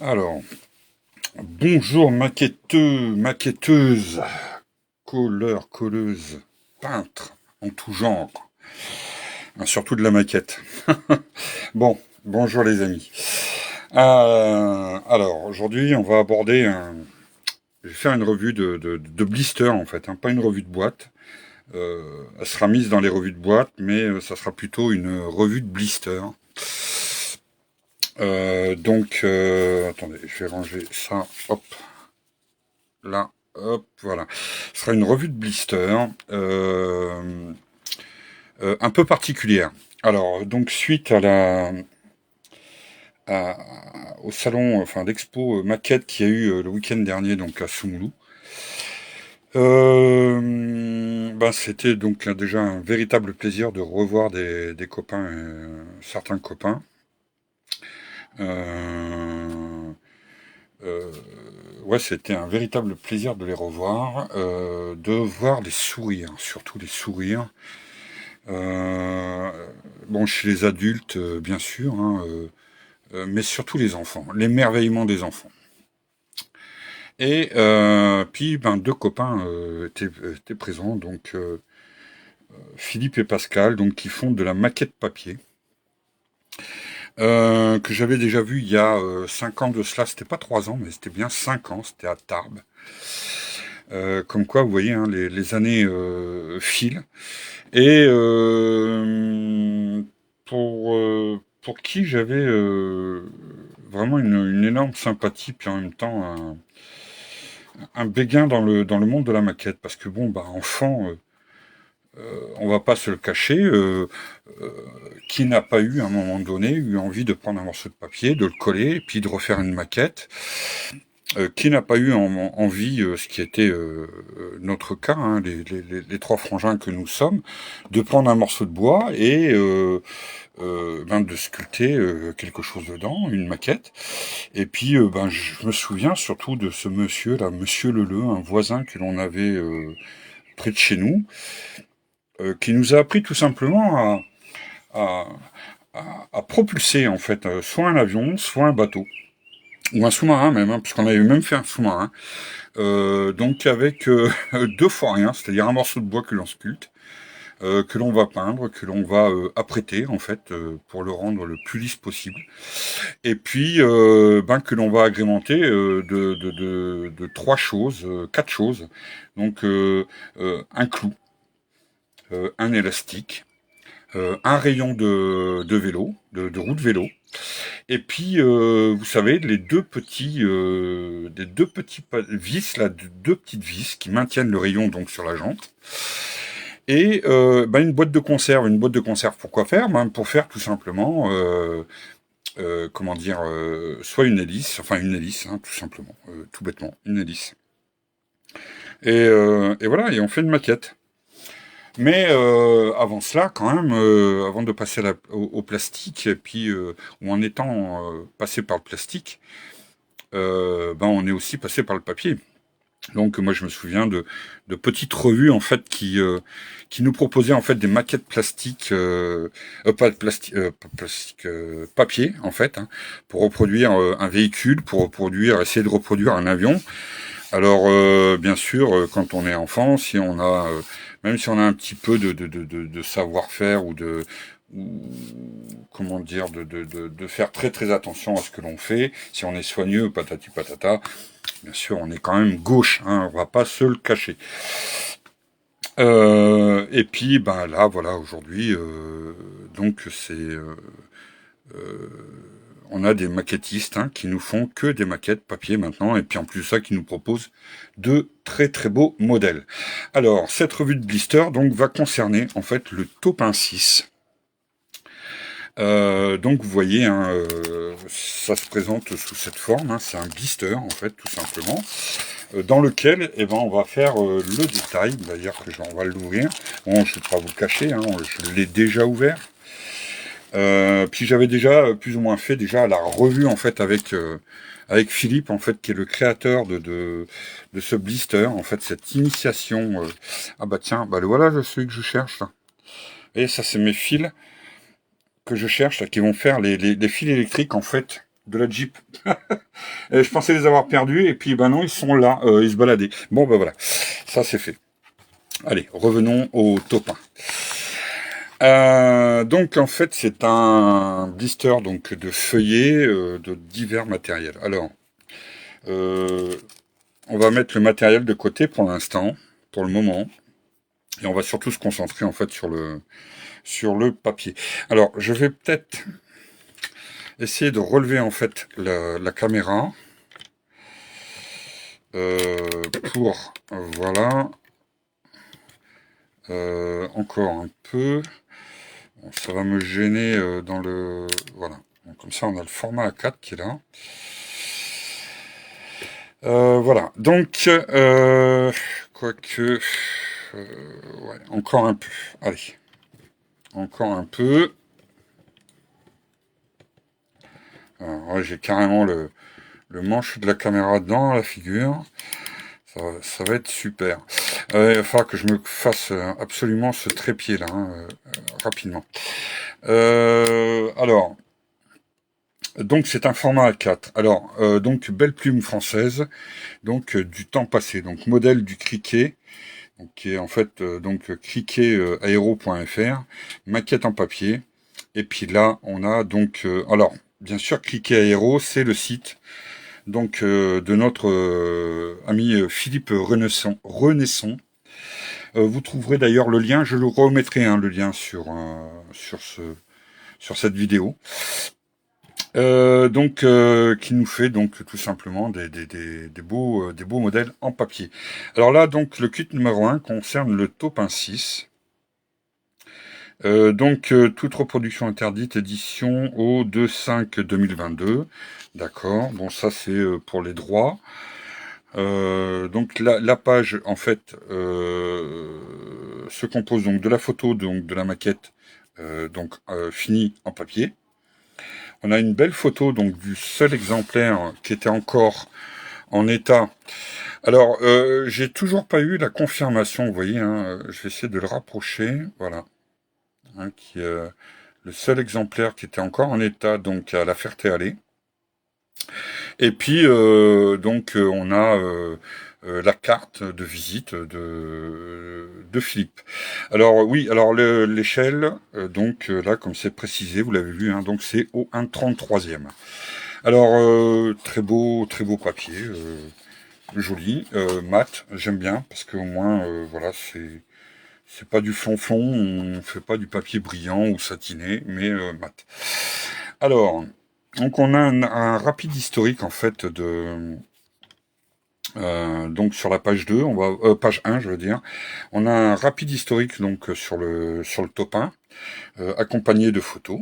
Alors, bonjour maquetteux, maquetteuse, colleur, colleuse, peintre, en tout genre, hein, surtout de la maquette. Bon, bonjour les amis. Alors, aujourd'hui, on va aborder Je vais faire une revue de blister en fait, hein, pas une revue de boîte. Elle sera mise dans les revues de boîte, mais ça sera plutôt une revue de blister. Attendez, je vais ranger ça, hop, là, hop, voilà. Ce sera une revue de blister un peu particulière. Alors, donc suite au salon, enfin l'expo maquette qui a eu le week-end dernier donc à Soumoulou. C'était donc là, déjà un véritable plaisir de revoir des copains, certains copains. Euh, euh, ouais, c'était un véritable plaisir de les revoir, de voir les sourires, surtout les sourires. Euh, bon, chez les adultes, bien sûr, hein, mais surtout les enfants, l'émerveillement des enfants. Et puis, deux copains étaient présents, donc Philippe et Pascal, donc qui font de la maquette papier, que j'avais déjà vu il y a 5 ans de cela. C'était pas 3 ans, mais c'était bien 5 ans. C'était à Tarbes. Comme quoi, vous voyez, hein, les années filent. Et pour qui j'avais vraiment une énorme sympathie, puis en même temps un béguin dans le monde de la maquette. Parce que bon, enfant, on va pas se le cacher, qui n'a pas eu à un moment donné eu envie de prendre un morceau de papier, de le coller, et puis de refaire une maquette. Qui n'a pas eu envie, ce qui était notre cas, hein, les trois frangins que nous sommes, de prendre un morceau de bois et de sculpter quelque chose dedans, une maquette. Et puis, je me souviens surtout de ce monsieur là, Monsieur Leleu, un voisin que l'on avait près de chez nous, qui nous a appris tout simplement à, à propulser en fait soit un avion, soit un bateau. Ou un sous-marin même, hein, puisqu'on avait même fait un sous-marin. Donc avec 2 fois rien, c'est-à-dire un morceau de bois que l'on sculpte, que l'on va peindre, que l'on va apprêter en fait pour le rendre le plus lisse possible, et puis que l'on va agrémenter de 3 choses, 4 choses. Donc un clou, un élastique, un rayon de vélo, de roue de vélo. Et puis, vous savez, les deux petits vis là, deux petites vis qui maintiennent le rayon donc sur la jante. Et une boîte de conserve. Une boîte de conserve, pourquoi faire? Pour faire tout simplement, soit une hélice, hein, tout simplement, tout bêtement, une hélice. Et voilà, et on fait une maquette. Mais avant cela, quand même, avant de passer au plastique, et puis ou en étant passé par le plastique, on est aussi passé par le papier. Donc moi je me souviens de petites revues en fait qui nous proposaient en fait des maquettes plastiques, pas de plastique, papier en fait, hein, pour reproduire un véhicule, pour essayer de reproduire un avion. Alors bien sûr, quand on est enfant, si on a même si on a un petit peu de savoir-faire ou comment dire de faire très très attention à ce que l'on fait, si on est soigneux, patati patata, bien sûr on est quand même gauche, hein, on va pas se le cacher. Et puis là voilà aujourd'hui donc c'est on a des maquettistes, hein, qui nous font que des maquettes papier maintenant, et puis en plus de ça, qui nous proposent de très très beaux modèles. Alors, cette revue de blister donc va concerner en fait le Taupin 6. Donc vous voyez, hein, ça se présente sous cette forme, hein, c'est un blister en fait tout simplement, dans lequel on va faire le détail, d'ailleurs on va l'ouvrir. Bon, je ne vais pas vous le cacher, hein, je l'ai déjà ouvert. Puis j'avais déjà plus ou moins fait déjà la revue en fait avec Philippe en fait qui est le créateur de ce blister en fait, cette initiation. Ah bah tiens, le voilà, celui que je cherche là. Et ça c'est mes fils que je cherche là, qui vont faire les fils électriques en fait de la Jeep. Et je pensais les avoir perdus, et puis ben non, ils sont là, ils se baladaient. Bon ben voilà, ça c'est fait. Allez, revenons au top 1. Donc en fait c'est un blister donc de feuillets de divers matériels. Alors euh, on va mettre le matériel de côté pour l'instant, pour le moment, et on va surtout se concentrer en fait sur le papier. Alors je vais peut-être essayer de relever en fait la caméra pour voilà encore un peu. Bon, ça va me gêner dans le voilà. Donc, comme ça on a le format A4 qui est là. Voilà. Donc quoique ouais, encore un peu. Allez, encore un peu. Alors, ouais, j'ai carrément le manche de la caméra dans la figure. Ça va être super. Il va falloir que je me fasse absolument ce trépied là, hein, rapidement. Alors, donc c'est un format A4. Alors, donc belle plume française, donc du temps passé, donc modèle du criquet, donc, qui est en fait donc criquetaero.fr, maquette en papier. Et puis là, on a donc, alors bien sûr, Criquet Aéro, c'est le site donc de notre ami Philippe Renaisson. Vous trouverez d'ailleurs le lien, je le remettrai le lien sur cette vidéo. Donc qui nous fait donc tout simplement des beaux modèles en papier. Alors là donc le kit numéro 1 concerne le Taupin 6. Donc toute reproduction interdite, édition au 2/5/2022. D'accord. Bon ça c'est pour les droits. Donc la page en fait se compose donc de la photo donc de la maquette finie en papier. On a une belle photo donc du seul exemplaire qui était encore en état. Alors j'ai toujours pas eu la confirmation, vous voyez, hein, je vais essayer de le rapprocher, voilà, hein, qui le seul exemplaire qui était encore en état donc à la Ferté-Alais. Et puis on a la carte de visite de Philippe. Alors oui, alors l'échelle, là comme c'est précisé, vous l'avez vu, hein, donc c'est au 1/33e. Alors très beau papier, joli, mat, j'aime bien parce qu'au moins voilà c'est pas du flonflon, on fait pas du papier brillant ou satiné, mais mat. Alors donc on a un rapide historique en fait donc sur la page 2, on va page 1 je veux dire. On a un rapide historique donc sur le top 1, accompagné de photos.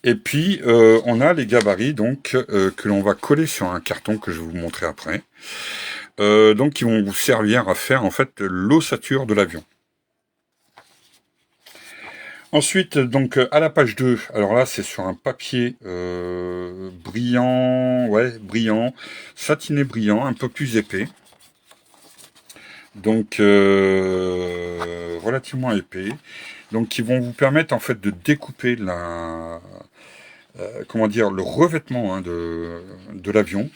Et puis on a les gabarits donc que l'on va coller sur un carton que je vais vous montrer après. Donc qui vont vous servir à faire en fait l'ossature de l'avion. Ensuite, donc à la page 2, alors là c'est sur un papier brillant, satiné brillant, un peu plus épais. Donc relativement épais. Donc qui vont vous permettre en fait de découper le revêtement de l'avion.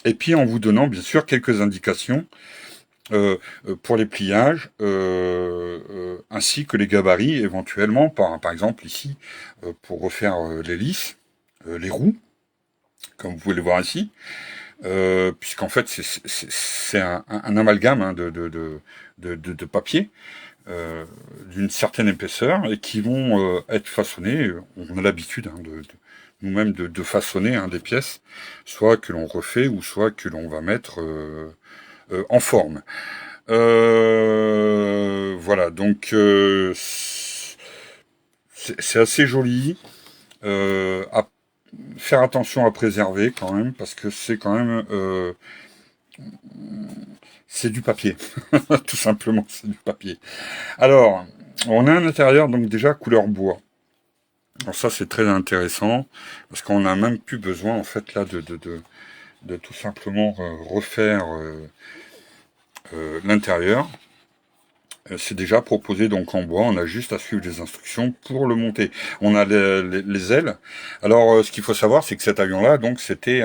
Et puis en vous donnant bien sûr quelques indications pour les pliages, ainsi que les gabarits éventuellement, par exemple ici, pour refaire l'hélice, les roues, comme vous pouvez le voir ici, puisqu'en fait c'est un amalgame hein, de papier d'une certaine épaisseur et qui vont être façonnés. On a l'habitude hein, nous-mêmes de façonner hein, des pièces, soit que l'on refait ou soit que l'on va mettre en forme. Voilà, donc c'est assez joli. À faire attention à préserver quand même, parce que c'est quand même c'est du papier, tout simplement, c'est du papier. Alors, on a un intérieur donc déjà couleur bois. Alors ça c'est très intéressant parce qu'on n'a même plus besoin en fait là de tout simplement refaire l'intérieur. C'est déjà proposé donc en bois, on a juste à suivre les instructions pour le monter. On a les ailes. Alors ce qu'il faut savoir, c'est que cet avion-là, donc c'était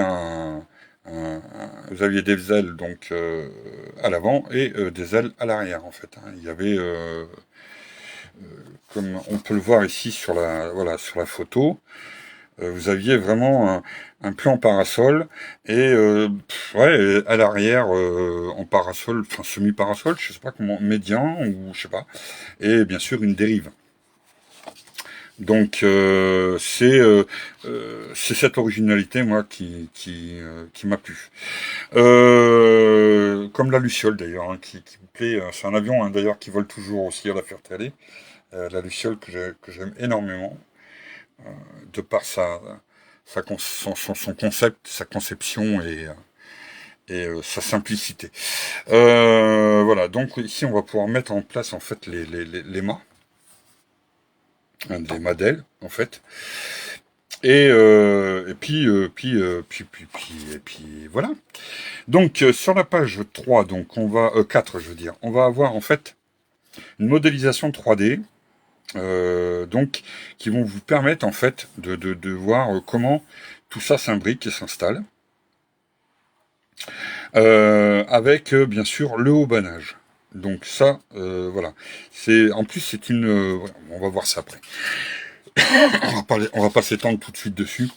vous aviez des ailes donc à l'avant et des ailes à l'arrière en fait, hein. Il y avait, comme on peut le voir ici sur voilà, sur la photo, vous aviez vraiment un plan parasol et ouais, à l'arrière en parasol, enfin semi-parasol, je sais pas comment, médian ou je sais pas, et bien sûr une dérive. Donc c'est cette originalité moi qui m'a plu. Comme la Luciole d'ailleurs, hein, qui me plaît. C'est un avion hein, d'ailleurs qui vole toujours aussi à la Ferté-Alais. La Luciole que j'aime énormément de par son concept, sa conception et sa simplicité. Voilà, donc ici on va pouvoir mettre en place en fait les mâts, hein, les mâts d'ailes en fait. Et puis voilà. Donc sur la page 3, donc on va 4 je veux dire, on va avoir en fait une modélisation 3D donc qui vont vous permettre en fait de voir comment tout ça s'imbrique et s'installe. Avec bien sûr le haut-banage. Donc ça, voilà. En plus c'est une, on va voir ça après. On va pas s'étendre tout de suite dessus.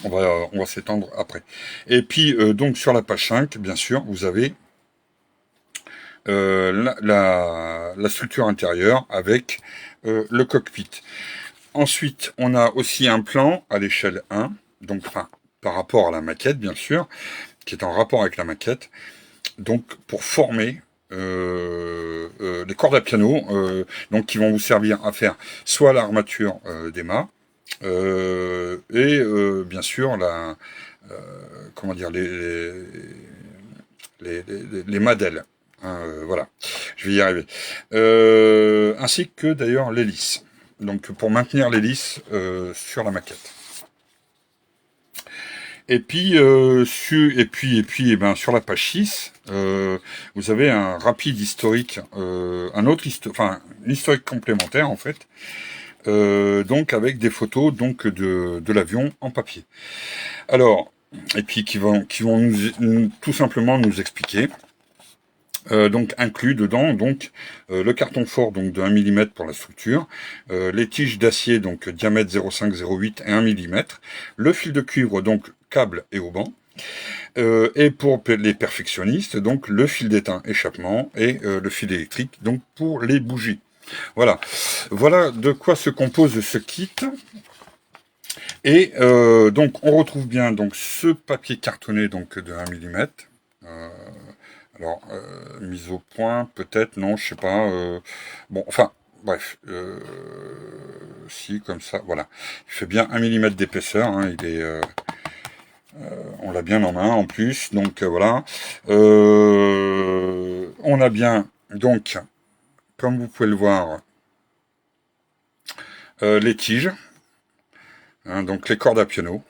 On va s'étendre après. Et puis donc sur la page 5, bien sûr, vous avez la structure intérieure avec le cockpit. Ensuite, on a aussi un plan à l'échelle 1, donc enfin, par rapport à la maquette, bien sûr, qui est en rapport avec la maquette, donc pour former les cordes à piano, donc qui vont vous servir à faire soit l'armature des mâts, et bien sûr comment dire, les mâts d'ailes. Hein, voilà, je vais y arriver. Ainsi que d'ailleurs l'hélice. Donc pour maintenir l'hélice sur la maquette. Et puis, et ben, sur la page 6, vous avez un rapide historique, enfin, un historique complémentaire en fait, donc avec des photos donc de l'avion en papier. Alors, et puis qui vont tout simplement nous expliquer. Donc inclus dedans donc le carton fort donc de 1 mm pour la structure, les tiges d'acier donc diamètre 0,5 0,8 et 1 mm, le fil de cuivre donc câble et auban, et pour les perfectionnistes donc le fil d'étain échappement et le fil électrique donc pour les bougies. Voilà, voilà de quoi se compose ce kit. Et donc on retrouve bien donc ce papier cartonné donc de 1 mm. Alors, mise au point, peut-être, non, je sais pas. Bon, enfin, bref. Si, comme ça, voilà. Il fait bien 1 mm d'épaisseur, hein, on l'a bien en main, en plus, donc voilà. On a bien, donc, comme vous pouvez le voir, les tiges, hein, donc les cordes à piano.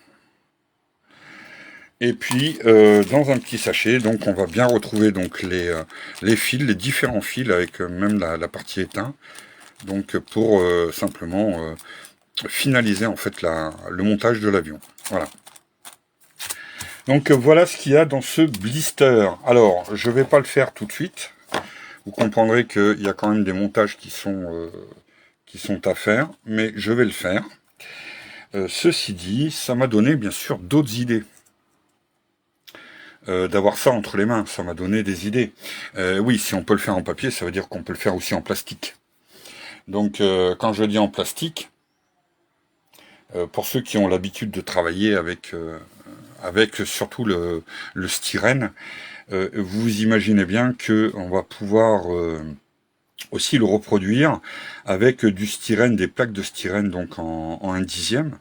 Et puis dans un petit sachet, donc on va bien retrouver donc les fils, les différents fils avec même la partie éteinte, donc pour simplement finaliser en fait le montage de l'avion. Voilà. Donc voilà ce qu'il y a dans ce blister. Alors je vais pas le faire tout de suite. Vous comprendrez qu'il y a quand même des montages qui sont à faire, mais je vais le faire. Ceci dit, ça m'a donné bien sûr d'autres idées. D'avoir ça entre les mains, ça m'a donné des idées. Oui, si on peut le faire en papier, ça veut dire qu'on peut le faire aussi en plastique. Donc, quand je dis en plastique, pour ceux qui ont l'habitude de travailler avec surtout le styrène, vous imaginez bien que on va pouvoir aussi le reproduire avec du styrène, des plaques de styrène donc en 1/10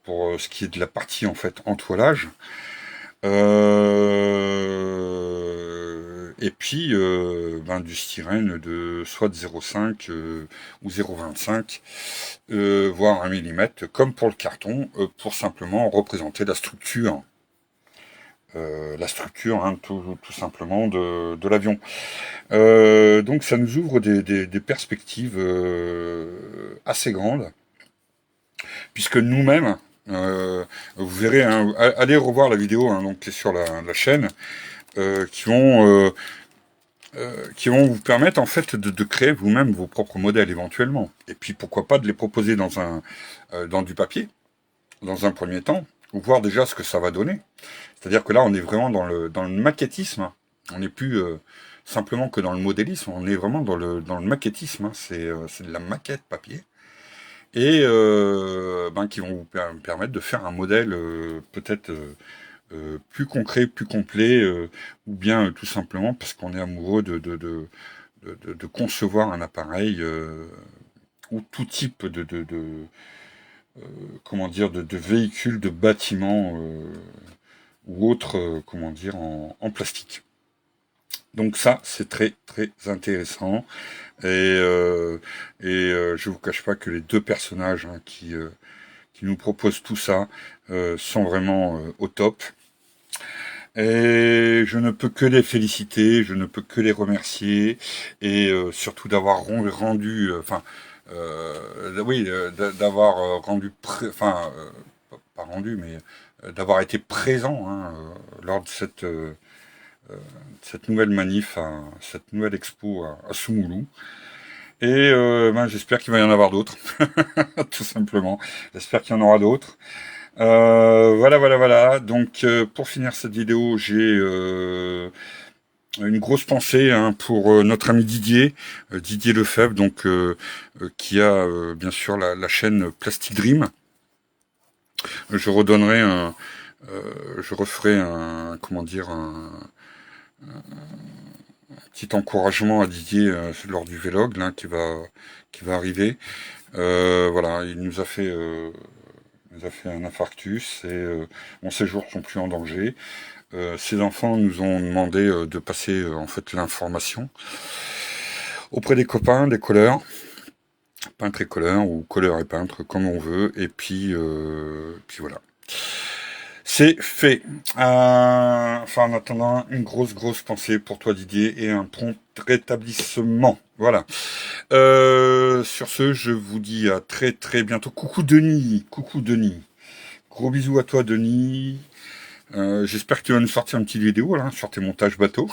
pour ce qui est de la partie en fait entoilage. Et puis du styrène de soit de 0,5 ou 0,25 voire 1 mm comme pour le carton pour simplement représenter la structure la structure, hein, tout simplement, de l'avion. Donc ça nous ouvre des perspectives assez grandes, puisque nous-mêmes, vous verrez, hein, allez revoir la vidéo, hein, donc, qui est sur la chaîne, euh, qui vont... euh, qui vont vous permettre en fait de créer vous-même vos propres modèles éventuellement. Et puis pourquoi pas de les proposer dans du papier, dans un premier temps, ou voir déjà ce que ça va donner. C'est-à-dire que là, on est vraiment dans le maquettisme. On n'est plus simplement que dans le modélisme, on est vraiment dans le maquettisme. Hein. C'est de la maquette papier. Et qui vont vous permettre de faire un modèle peut-être plus concret, plus complet, ou bien tout simplement parce qu'on est amoureux de concevoir un appareil ou tout type comment dire, de véhicules, de bâtiments ou autres, comment dire, en plastique. Donc ça, c'est très très intéressant. Et je vous cache pas que les deux personnages, hein, qui nous proposent tout ça sont vraiment au top. Et je ne peux que les féliciter, je ne peux que les remercier, et surtout d'avoir rendu, oui, d'avoir rendu, pas rendu, mais d'avoir été présent, hein, lors de cette nouvelle manif, cette nouvelle expo à Soumoulou. Et j'espère qu'il va y en avoir d'autres, tout simplement. J'espère qu'il y en aura d'autres. Voilà. Donc, pour finir cette vidéo, j'ai une grosse pensée, hein, pour notre ami Didier Lefebvre, donc qui a bien sûr la chaîne Plastic Dream. Je redonnerai je referai comment dire, un petit encouragement à Didier lors du vlog là, qui va arriver. Voilà, il nous a fait un infarctus et ses jours sont plus en danger. Ses enfants nous ont demandé de passer en fait l'information auprès des copains, des colleurs, peintres et colleurs, ou colleurs et peintres, comme on veut. Et puis voilà. C'est fait. En attendant, une grosse pensée pour toi, Didier, et un prompt rétablissement. Voilà. Sur ce, je vous dis à très très bientôt. Coucou Denis. Gros bisous à toi, Denis. J'espère que tu vas nous sortir une petite vidéo là sur tes montages bateau.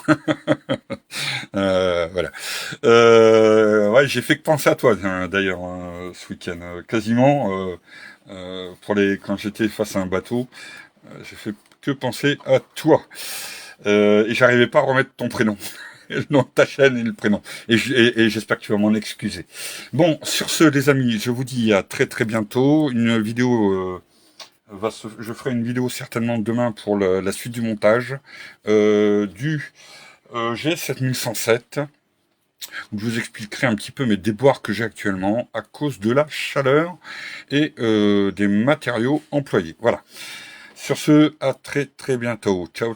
Voilà. Ouais, j'ai fait que penser à toi, d'ailleurs, ce week-end. Quasiment, quand j'étais face à un bateau, j'ai fait que penser à toi. Et j'arrivais pas à remettre ton prénom. Le nom de ta chaîne et le prénom. Et j'espère que tu vas m'en excuser. Bon, sur ce, les amis, je vous dis à très très bientôt. Une vidéo je ferai une vidéo certainement demain pour la suite du montage du G7107, où je vous expliquerai un petit peu mes déboires que j'ai actuellement à cause de la chaleur et des matériaux employés. Voilà. Sur ce, à très très bientôt. Ciao.